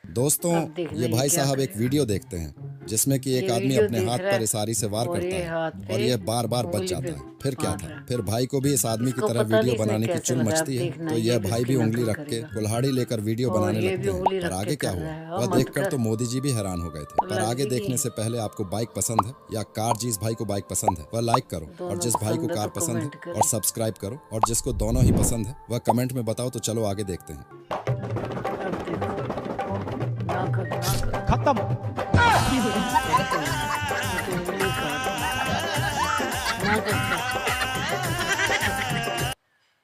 दोस्तों, अब देखना ये ये भाई क्या साहब एक करेगा। वीडियो देखते हैं जिसमें कि एक ये आदमी वीडियो अपने देख हाथ रहा पर है इशारे से वार और करता ये हाथ है और पे ये बार बार बच उंगली जाता पे है। फिर क्या मार था? रहा है। फिर भाई को भी इस आदमी की इसको तरह पता नहीं वीडियो इसमें बनाने की कैसे चुल लगा, अब मचती है, देखना तो ये यह भी भाई उसकी भी उंगली नकल रख के करेगा। कुल्हाड़ी लेकर वीडियो और बनाने ये भी लगते उंगली हैं। और रख के आगे क्या कर हुआ, रहा है, और वह मत देखकर कर। तो मोदी जी भी हैरान हो गए थे। पर लग आगे देखने जाएगी। से पहले आपको बाइक पसंद है या कार? जिस भाई को बाइक पसंद है वह लाइक करो, और दोनों जिस भाई को पसंद है कार तो पसंद है कमेंट और करें। सब्सक्राइब करो, और जिसको दोनों ही पसंद है वह कमेंट में बताओ। तो चलो आगे देखते हैं। अब देखो, ना कर ना कर। खत्म। क्या करेगा? ये तो उंगली काट रहा है। ना कर।